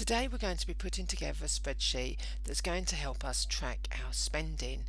Today we're going to be putting together a spreadsheet that's going to help us track our spending,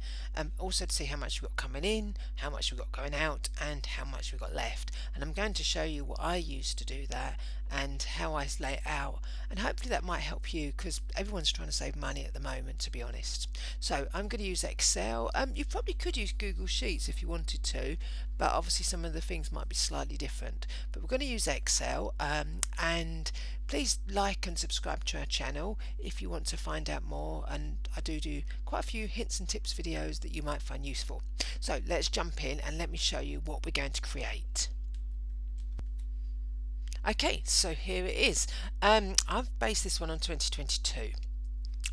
also to see how much we've got coming in, how much we've got going out and how much we've got left. And I'm going to show you what I use to do that and how I lay it out, and hopefully that might help you because everyone's trying to save money at the moment, to be honest. So I'm going to use Excel. You probably could use Google Sheets if you wanted to, but obviously some of the things might be slightly different. But we're going to use Excel, and please like and subscribe to our channel if you want to find out more, and I do quite a few hints and tips videos that you might find useful. So let's jump in and let me show you what we're going to create. Okay, so here it is. I've based this one on 2022.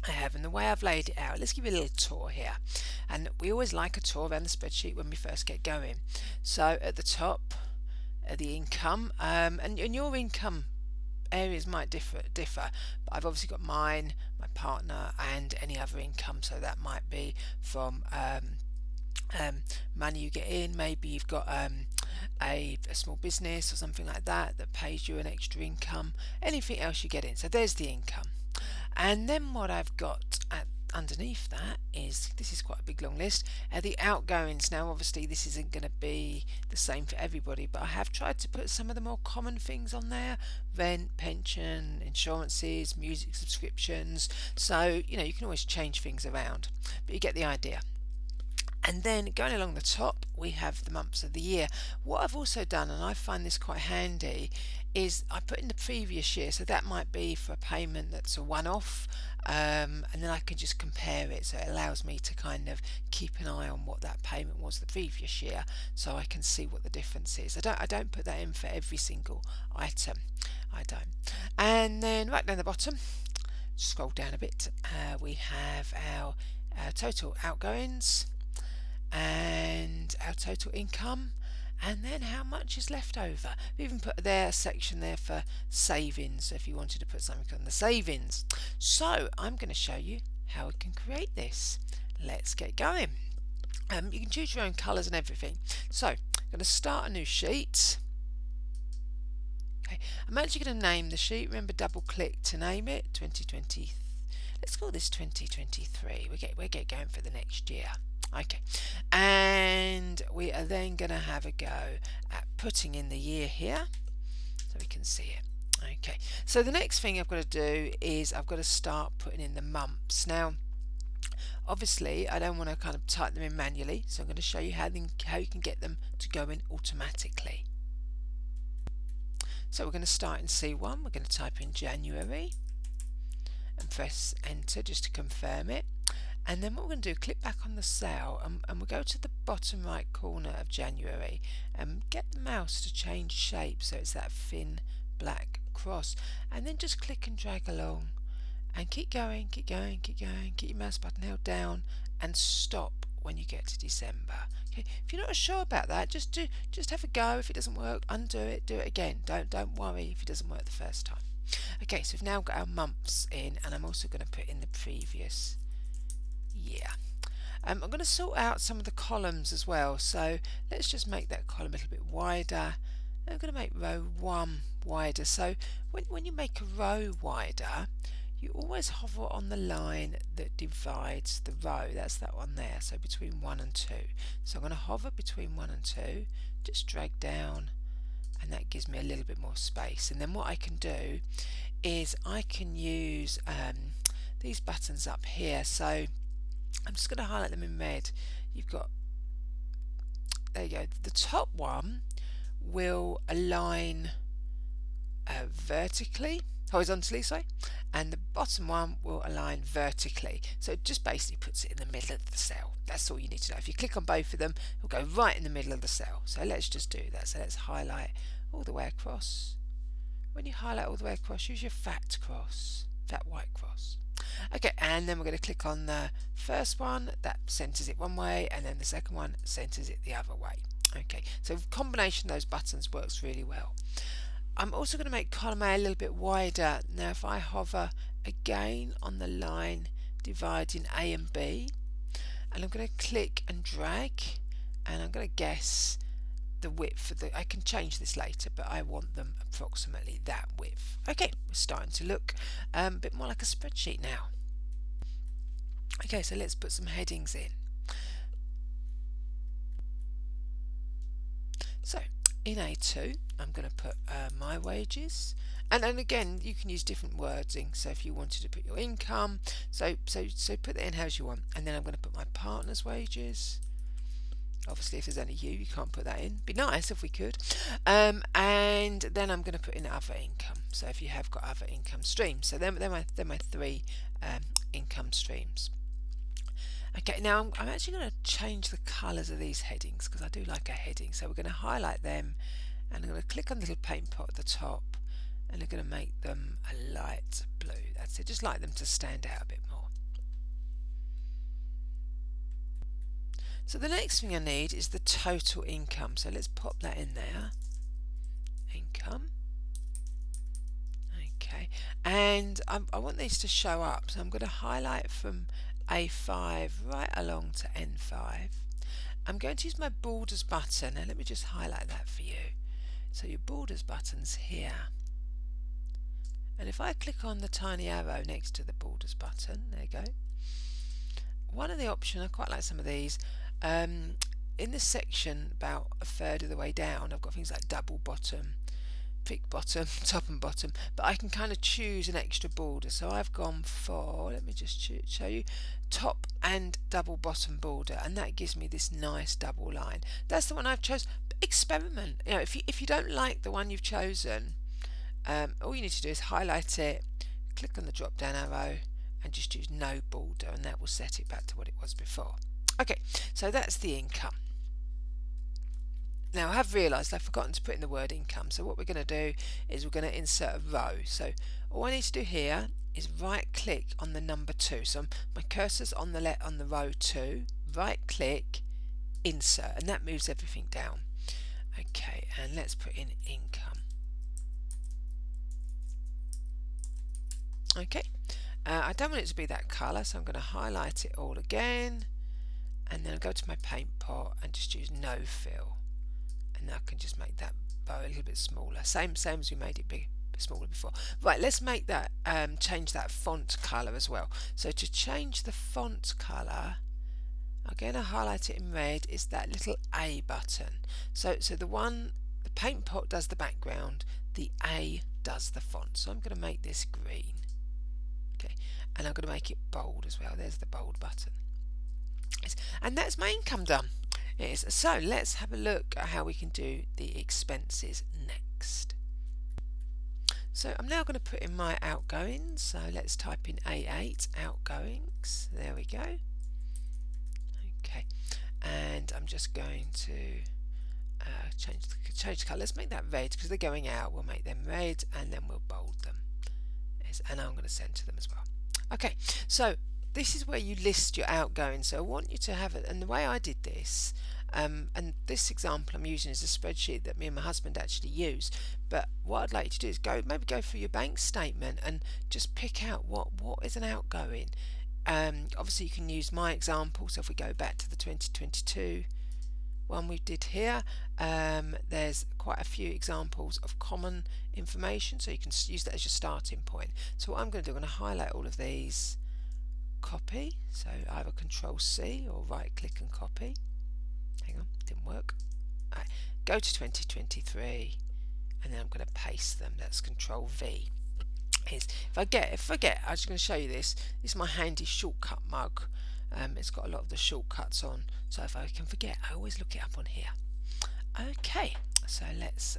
I have, and the way I've laid it out, let's give you a little tour here. And we always like a tour around the spreadsheet when we first get going. So at the top, the income, and your income areas might differ, but I've obviously got mine, my partner, and any other income. So that might be from money you get in. Maybe you've got a small business or something like that that pays you an extra income. Anything else you get in. So there's the income. And then what I've got underneath that is, this is quite a big long list, the outgoings. Now obviously this isn't going to be the same for everybody, but I have tried to put some of the more common things on there: rent, pension, insurances, music subscriptions. So you can always change things around, but you get the idea. And then going along the top we have the months of the year. What I've also done, and I find this quite handy, is I put in the previous year. So that might be for a payment that's a one-off, and then I can just compare it, so it allows me to kind of keep an eye on what that payment was the previous year, so I can see what the difference is. I don't put that in for every single item. I don't. And then right down the bottom, scroll down a bit, we have our total outgoings and our total income, and then how much is left over. We even put a section there for savings if you wanted to put something on the savings. So I'm going to show you how we can create this. Let's get going. You can choose your own colours and everything. So I'm going to start a new sheet. Okay, I'm actually going to name the sheet. Remember, double click to name it. 2020. Let's call this 2023. We get going for the next year. Okay, and we are then going to have a go at putting in the year here so we can see it. Okay, so the next thing I've got to do is I've got to start putting in the months. Now obviously I don't want to kind of type them in manually, so I'm going to show you how you can get them to go in automatically. So we're going to start in C1. We're going to type in January and press enter just to confirm it. And then what we're going to do, click back on the cell, and we'll go to the bottom right corner of January and get the mouse to change shape so it's that thin black cross, and then just click and drag along and keep going, keep going, keep going. Keep your mouse button held down and stop when you get to December. Okay, if you're not sure about that, just have a go. If it doesn't work, undo it, do it again. Don't worry if it doesn't work the first time. Okay, so we've now got our months in, and I'm also going to put in the previous year. I'm going to sort out some of the columns as well, so let's just make that column a little bit wider. I'm going to make row 1 wider. So when you make a row wider, you always hover on the line that divides the row. That's that one there, so between 1 and 2. So I'm going to hover between 1 and 2, just drag down, and that gives me a little bit more space. And then what I can do is I can use these buttons up here. So I'm just going to highlight them in red. You've got, there you go, the top one will align horizontally, sorry, and the bottom one will align vertically. So it just basically puts it in the middle of the cell. That's all you need to know. If you click on both of them, it'll go right in the middle of the cell. So let's just do that. So let's highlight all the way across. When you highlight all the way across, use your fat white cross. Okay, and then we're going to click on the first one, that centers it one way, and then the second one centers it the other way. Okay, so the combination of those buttons works really well. I'm also going to make column A a little bit wider. Now if I hover again on the line dividing A and B, and I'm going to click and drag, and I'm going to guess the width of I can change this later, but I want them approximately that width. Okay, we're starting to look a bit more like a spreadsheet now. Okay, so let's put some headings in. So in A2 I'm going to put my wages, and again you can use different wording. So if you wanted to put your income, so put that in how you want. And then I'm going to put my partner's wages. Obviously if there's only you can't put that in. Be nice if we could. And then I'm going to put in other income. So if you have got other income streams, so they're my three income streams. Okay, now I'm actually going to change the colours of these headings because I do like a heading. So we're going to highlight them, and I'm going to click on the little paint pot at the top, and I'm going to make them a light blue. That's it, just like them to stand out a bit more. So the next thing I need is the total income. So let's pop that in there. Income. Okay, and I want these to show up. So I'm going to highlight from A5 right along to N5. I'm going to use my borders button, and let me just highlight that for you. So your borders button's here, and if I click on the tiny arrow next to the borders button, there you go. One of the options, I quite like some of these, in this section about a third of the way down I've got things like double bottom, thick bottom, top and bottom, but I can kind of choose an extra border. So I've gone for, let me just show you, top and double bottom border, and that gives me this nice double line. That's the one I've chosen. Experiment. You know, if you don't like the one you've chosen, all you need to do is highlight it, click on the drop down arrow, and just choose no border, and that will set it back to what it was before. Okay, so that's the income. Now I have realised I've forgotten to put in the word income, so what we're going to do is we're going to insert a row. So all I need to do here is right click on the number 2. So my cursor's on the row 2, right click, insert, and that moves everything down. Okay, and let's put in income. Okay, I don't want it to be that colour, so I'm going to highlight it all again, and then I'll go to my paint pot and just use no fill. And I can just make that bow a little bit smaller, same as we made it bit smaller before. Right, let's make that change that font colour as well. So to change the font colour, I'm going to highlight it in red, is that little A button. So the paint pot does the background, the A does the font. So I'm going to make this green. Okay, and I'm going to make it bold as well. There's the bold button. And that's my income done. So let's have a look at how we can do the expenses next. So I'm now going to put in my outgoings. So let's type in A8 outgoings. There we go. Okay, and I'm just going to change the colour. Let's make that red because they're going out. We'll make them red, and then we'll bold them. And I'm going to center them as well. Okay, so this is where you list your outgoings. So I want you to have it, and the way I did this, and this example I'm using is a spreadsheet that me and my husband actually use, but what I'd like you to do is maybe go through your bank statement and just pick out what is an outgoing. Obviously you can use my example, so if we go back to the 2022 one we did here, there's quite a few examples of common information, so you can use that as your starting point. So what I'm going to do, I'm going to highlight all of these, copy, so either Control C or right click and copy. Hang on, didn't work. Right, go to 2023, and then I'm going to paste them. That's Control V. If I forget, I'm just going to show you this. This is my handy shortcut mug. It's got a lot of the shortcuts on, so if I can forget, I always look it up on here. Okay, so let's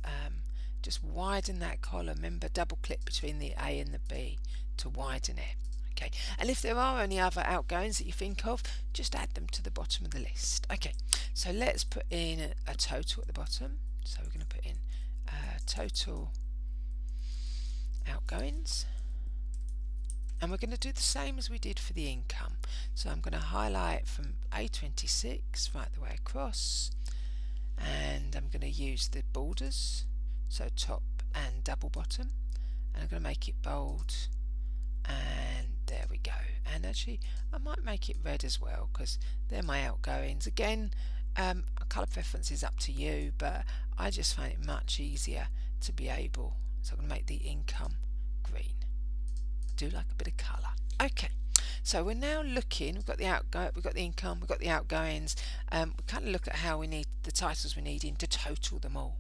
just widen that column. Remember, double click between the A and the B to widen it. Okay, and if there are any other outgoings that you think of, just add them to the bottom of the list. Okay, so let's put in a total at the bottom. So we're going to put in total outgoings, and we're going to do the same as we did for the income. So I'm going to highlight from A26 right the way across, and I'm going to use the borders, so top and double bottom, and I'm going to make it bold, and there we go. And actually I might make it red as well because they're my outgoings. Again, Colour preference is up to you, but I just find it much easier to be able, so I'm going to make the income green. I do like a bit of colour. Okay, so we're now looking, we've got the we've got the income, we've got the outgoings. We kind of look at how we need the titles we need in to total them all.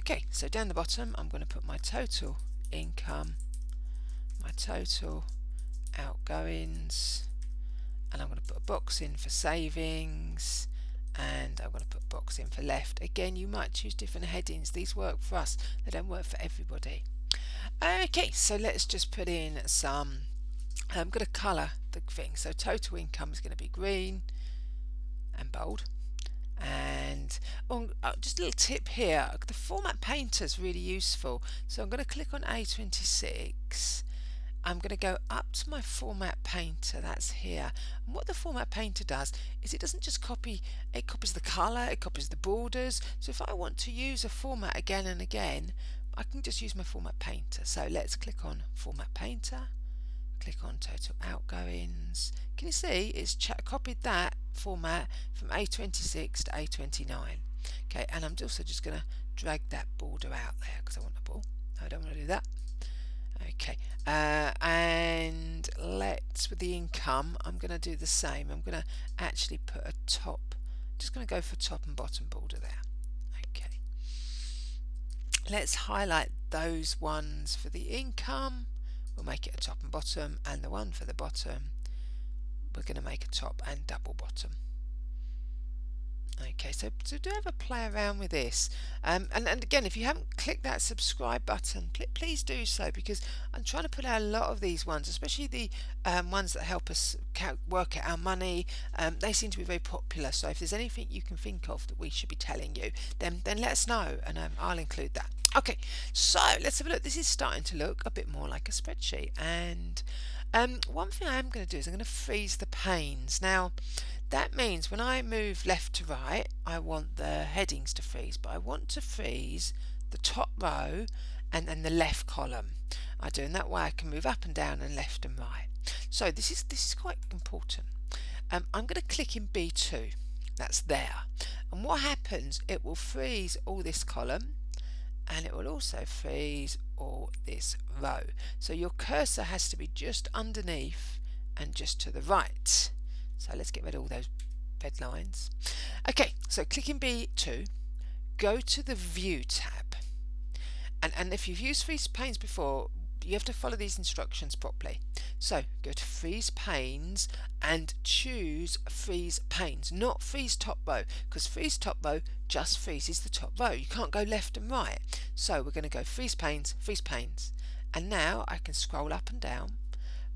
Okay, so down the bottom I'm going to put my total income, my total outgoings, and I'm going to put a box in for savings, and I'm going to put a box in for left. Again, you might choose different headings. These work for us, they don't work for everybody. Okay, so let's just put in some, I'm going to colour the thing. So total income is going to be green and bold. And just a little tip here, the format painter is really useful. So I'm going to click on A26. I'm going to go up to my format painter, that's here. And what the format painter does is it doesn't just copy, it copies the colour, it copies the borders. So if I want to use a format again and again, I can just use my format painter. So let's click on format painter, click on total outgoings. Can you see it's copied that format from A26 to A29. Okay, and I'm also just going to drag that border out there because I want a ball. I don't want to do that. Okay, and let's, with the income, I'm going to do the same. I'm going to actually put a top, just going to go for top and bottom border there. Okay, let's highlight those ones for the income. We'll make it a top and bottom, and the one for the bottom, we're going to make a top and double bottom. Okay, so do have a play around with this, and again, if you haven't clicked that subscribe button, please do so, because I'm trying to put out a lot of these ones, especially the ones that help us work out our money. They seem to be very popular, so if there's anything you can think of that we should be telling you, then let us know, and I'll include that. Okay, so let's have a look. This is starting to look a bit more like a spreadsheet, and one thing I am going to do is I'm going to freeze the panes. Now that means when I move left to right, I want the headings to freeze, but I want to freeze the top row and then the left column. I do, and that way I can move up and down and left and right. So this is quite important. I'm going to click in B2. That's there, and what happens? It will freeze all this column, and it will also freeze all this row. So your cursor has to be just underneath and just to the right. So let's get rid of all those red lines. Okay, so click in B2, go to the View tab, and if you've used freeze panes before, you have to follow these instructions properly. So go to freeze panes and choose freeze panes, not freeze top row, because freeze top row just freezes the top row. You can't go left and right. So we're going to go freeze panes, and now I can scroll up and down,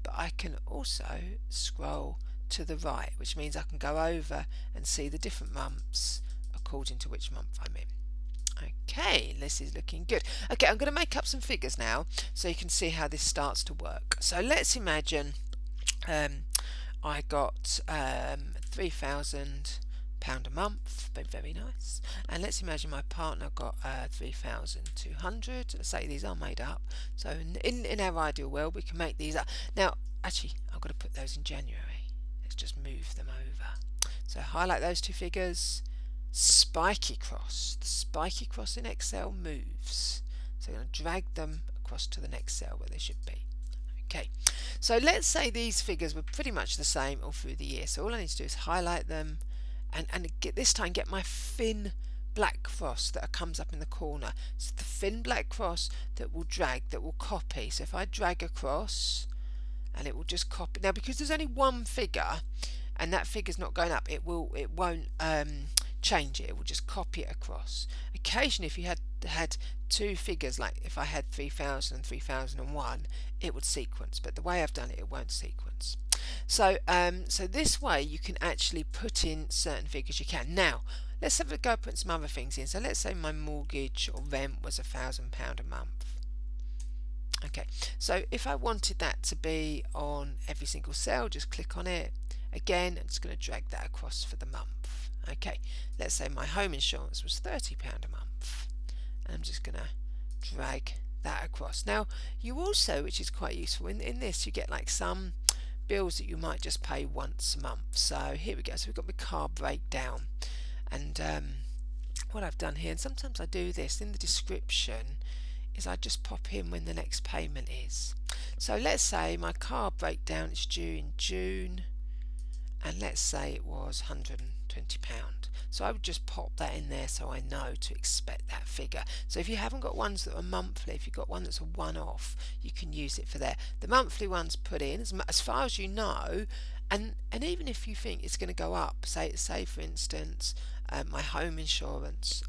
but I can also scroll to the right, which means I can go over and see the different months according to which month I'm in. Okay, this is looking good. Okay, I'm going to make up some figures now so you can see how this starts to work. So let's imagine I got £3,000 a month, very nice. And let's imagine my partner got 3,200. Let's say these are made up. So in our ideal world, we can make these up. Now, actually, I've got to put those in January. Let's just move them over. So highlight those two figures. Spiky cross. The spiky cross in Excel moves. So I'm going to drag them across to the next cell where they should be. Okay, so let's say these figures were pretty much the same all through the year. So all I need to do is highlight them and get my thin black cross that comes up in the corner. So the thin black cross that will drag, that will copy. So if I drag across, and it will just copy. Now because there's only one figure and that figure's not going up, it won't change it. It will just copy it across. Occasionally if you had two figures, like if I had 3,000 and 3,001, it would sequence, but the way I've done it, it won't sequence. So so this way you can actually put in certain figures you can. Now let's have a go put some other things in. So let's say my mortgage or rent was £1,000 a month. Okay, so if I wanted that to be on every single cell, just click on it. Again, I'm just going to drag that across for the month. Okay, let's say my home insurance was £30 a month. And I'm just going to drag that across. Now, you also, which is quite useful, in this you get like some bills that you might just pay once a month. So here we go. So we've got my car breakdown, and what I've done here, and sometimes I do this in the description, is I just pop in when the next payment is. So let's say my car breakdown is due in June, and let's say it was £120. So I would just pop that in there so I know to expect that figure. So if you haven't got ones that are monthly, if you've got one that's a one-off, you can use it for there. The monthly ones put in as far as you know, and even if you think it's going to go up, say for instance my home insurance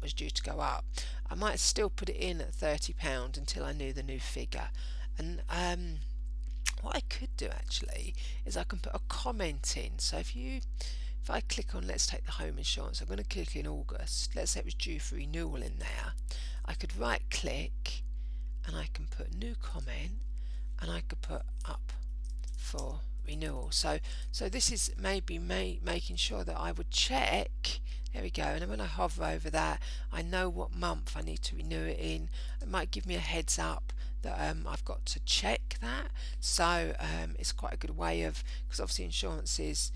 was due to go up, I might still put it in at £30 until I knew the new figure. And what I could do actually is I can put a comment in. So if I click on, let's take the home insurance, I'm going to click in August, let's say it was due for renewal in there, I could right click and I can put new comment, and I could put up for renewal. So this is maybe making sure that I would check. There we go. And then when I hover over that, I know what month I need to renew it in. It might give me a heads up that I've got to check that. So it's quite a good way of, because obviously insurances,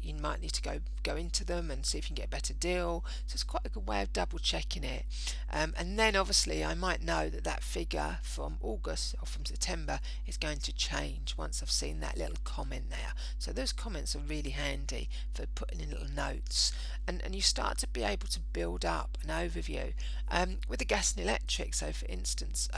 you might need to go into them and see if you can get a better deal. So it's quite a good way of double checking it. And then obviously I might know that figure from August or from September is going to change once I've seen that little comment there. So those comments are really handy for putting in little notes, and you start to be able to build up an overview with the gas and electric. So for instance,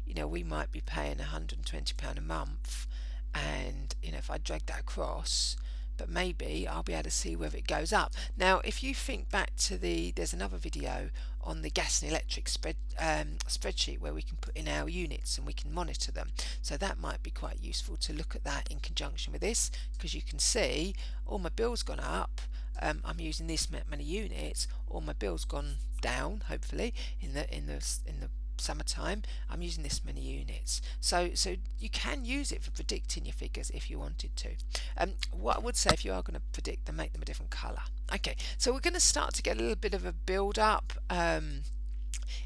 we might be paying £120 a month, and if I drag that across, but maybe I'll be able to see whether it goes up. Now if you think back to there's another video on the gas and electric spreadsheet where we can put in our units and we can monitor them, so that might be quite useful to look at that in conjunction with this, because you can see all my bills gone up, I'm using this many units, or my bills gone down, hopefully in the summertime I'm using this many units. So you can use it for predicting your figures if you wanted to. What I would say, if you are going to predict them, make them a different colour. Okay, so we're going to start to get a little bit of a build up.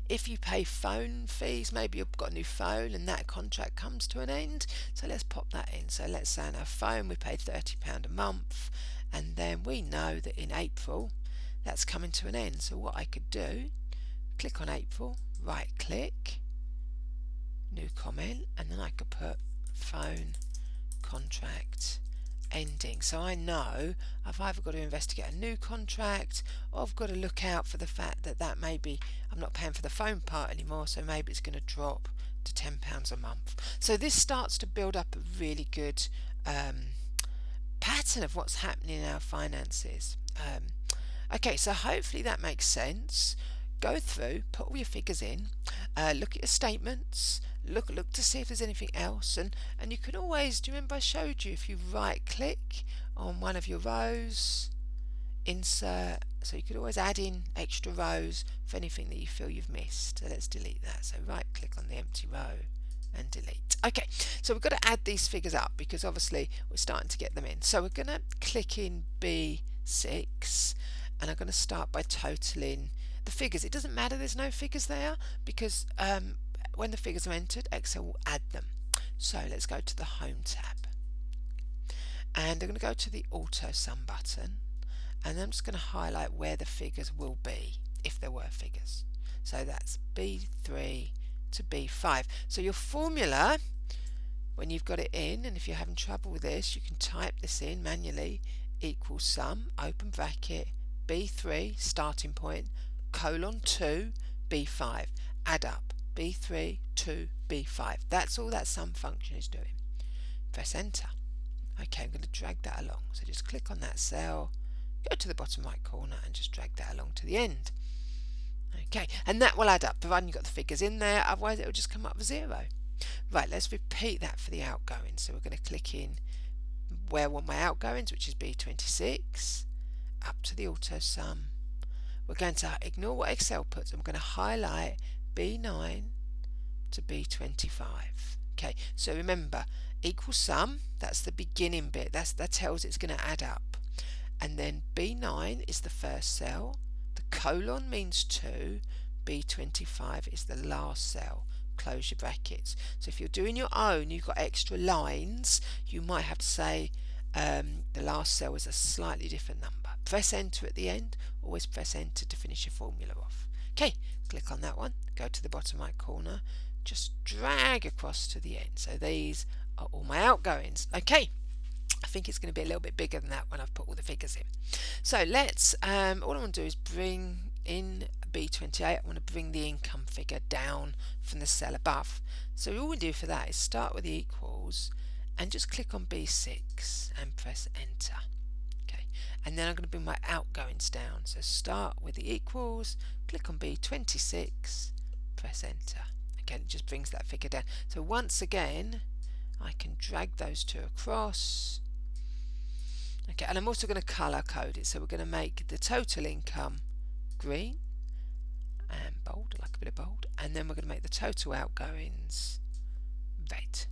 If you pay phone fees, maybe you've got a new phone and that contract comes to an end, so let's pop that in. So let's say on our phone we pay £30 a month, and then we know that in April that's coming to an end. So what I could do, click on April, right click, new comment, and then I could put phone contract ending. So I know I've either got to investigate a new contract, or I've got to look out for the fact that maybe I'm not paying for the phone part anymore, so maybe it's going to drop to £10 a month. So this starts to build up a really good pattern of what's happening in our finances. Okay, so hopefully that makes sense. Go through, put all your figures in, look at your statements, look to see if there's anything else, and you can always, do you remember I showed you, if you right click on one of your rows, insert, so you could always add in extra rows for anything that you feel you've missed. So let's delete that. So right click on the empty row and delete. Okay, so we've got to add these figures up because obviously we're starting to get them in. So we're going to click in B6, and I'm going to start by totaling the figures. It doesn't matter there's no figures there, because when the figures are entered, Excel will add them. So let's go to the Home tab, and I'm going to go to the Auto Sum button, and I'm just going to highlight where the figures will be if there were figures. So that's B3 to B5. So your formula, when you've got it in, and if you're having trouble with this, you can type this in manually, equals sum, open bracket, B3 starting point, colon 2 B5, add up B3 to B5. That's all that sum function is doing. Press enter. Okay, I'm going to drag that along, so just click on that cell, go to the bottom right corner and just drag that along to the end. Okay, and that will add up providing you've got the figures in there, otherwise it will just come up with 0. Right, let's repeat that for the outgoings. So we're going to click in where I want my outgoings, which is B26, up to the auto sum. We're going to ignore what Excel puts, and we're going to highlight B9 to B25. Okay, so remember, equal sum, that's the beginning bit, that tells it's going to add up. And then B9 is the first cell, the colon means 2, B25 is the last cell, close your brackets. So if you're doing your own, you've got extra lines, you might have to say the last cell is a slightly different number. Press enter at the end, always press enter to finish your formula off. Okay, click on that one, go to the bottom right corner, just drag across to the end. So these are all my outgoings. Okay, I think it's going to be a little bit bigger than that when I've put all the figures in. So let's, all I want to do is bring in B28. I want to bring the income figure down from the cell above. So all we do for that is start with the equals and just click on B6 and press enter. Okay, and then I'm going to bring my outgoings down. So start with the equals, click on B26, press enter. Again, it just brings that figure down. So once again, I can drag those two across. Okay, and I'm also going to colour code it. So we're going to make the total income green and bold, I like a bit of bold, and then we're going to make the total outgoings red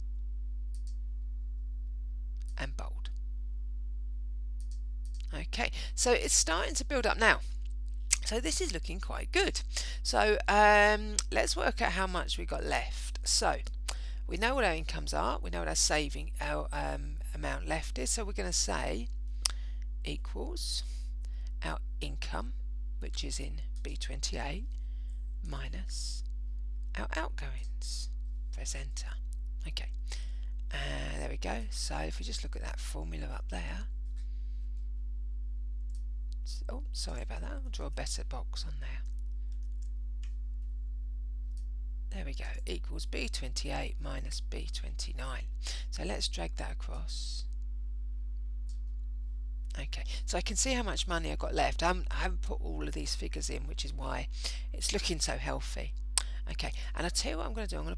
and bold. Okay, so it's starting to build up now. So this is looking quite good. So let's work out how much we got left. So we know what our incomes are, we know what our amount left is, so we're going to say equals our income, which is in B28, minus our outgoings. Press enter. Okay, there we go. So if we just look at that formula up there, oh, sorry about that, I'll draw a better box on there. There we go, equals B28 minus B29. So let's drag that across. Okay, so I can see how much money I've got left. I haven't put all of these figures in, which is why it's looking so healthy. Okay, and I'll tell you what I'm going to do. I'm going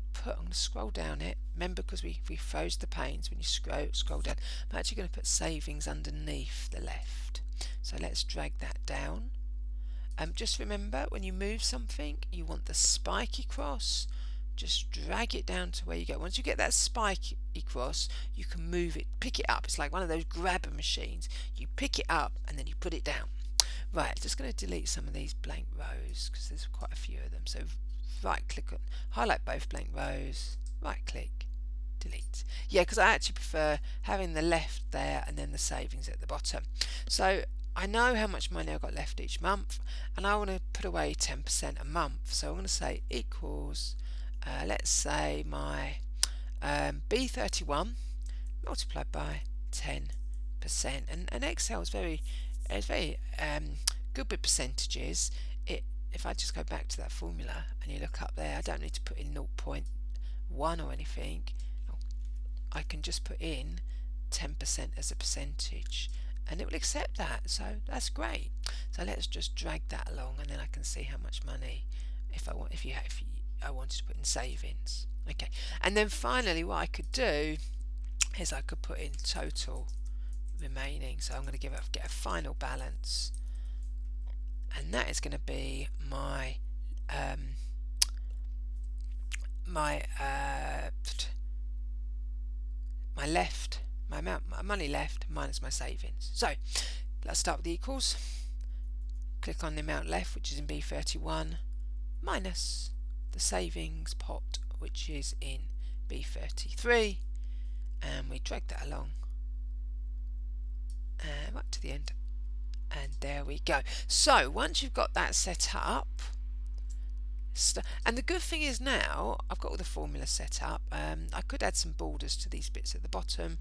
to scroll down it. Remember, because we froze the panes, when you scroll down, I'm actually going to put savings underneath the left. So let's drag that down. Just remember, when you move something, you want the spiky cross. Just drag it down to where you go. Once you get that spiky cross, you can move it, pick it up. It's like one of those grabber machines. You pick it up and then you put it down. Right, just going to delete some of these blank rows because there's quite a few of them. So right click on, highlight both blank rows, right click, delete. Yeah, because I actually prefer having the left there and then the savings at the bottom. So I know how much money I've got left each month, and I want to put away 10% a month. So I'm going to say equals, let's say my B31 multiplied by 10%. And Excel is very good with percentages. If I just go back to that formula and you look up there, I don't need to put in 0.1 or anything. I can just put in 10% as a percentage, and it will accept that. So that's great. So let's just drag that along, and then I can see how much money I wanted to put in savings. Okay, and then finally what I could do is I could put in total remaining. So I'm going to get a final balance, and that is going to be my my money left minus my savings. So let's start with the equals. Click on the amount left, which is in B31, minus the savings pot, which is in B33, and we drag that along right to the end, and there we go. So once you've got that set up, and the good thing is now I've got all the formulas set up. I could add some borders to these bits at the bottom,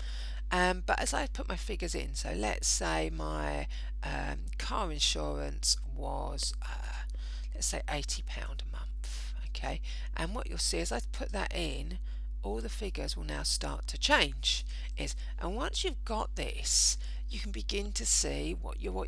but as I put my figures in, so let's say my car insurance was let's say £80 a month. Okay, and what you'll see as I put that in, all the figures will now start to change. And once you've got this, you can begin to see what your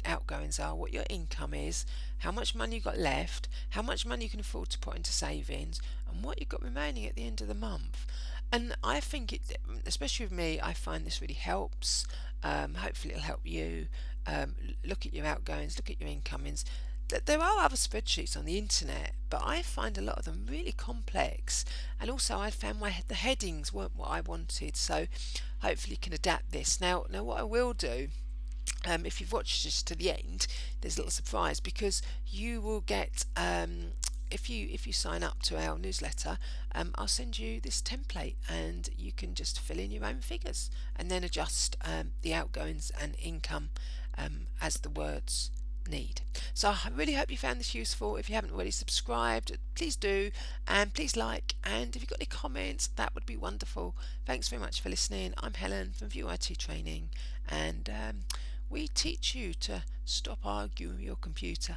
outgoings are, what your income is, how much money you've got left, how much money you can afford to put into savings, and what you've got remaining at the end of the month. And I think it, especially with me, I find this really helps. Hopefully it'll help you look at your outgoings, look at your incomings. There are other spreadsheets on the internet, but I find a lot of them really complex, and also I found the headings weren't what I wanted, so hopefully you can adapt this. Now what I will do, if you've watched this to the end, there's a little surprise, because you will get if you sign up to our newsletter, I'll send you this template, and you can just fill in your own figures and then adjust the outgoings and income as the words need. So I really hope you found this useful. If you haven't already subscribed, please do, and please like, and if you've got any comments, that would be wonderful. Thanks very much for listening. I'm Helen from View IT Training, and we teach you to stop arguing with your computer.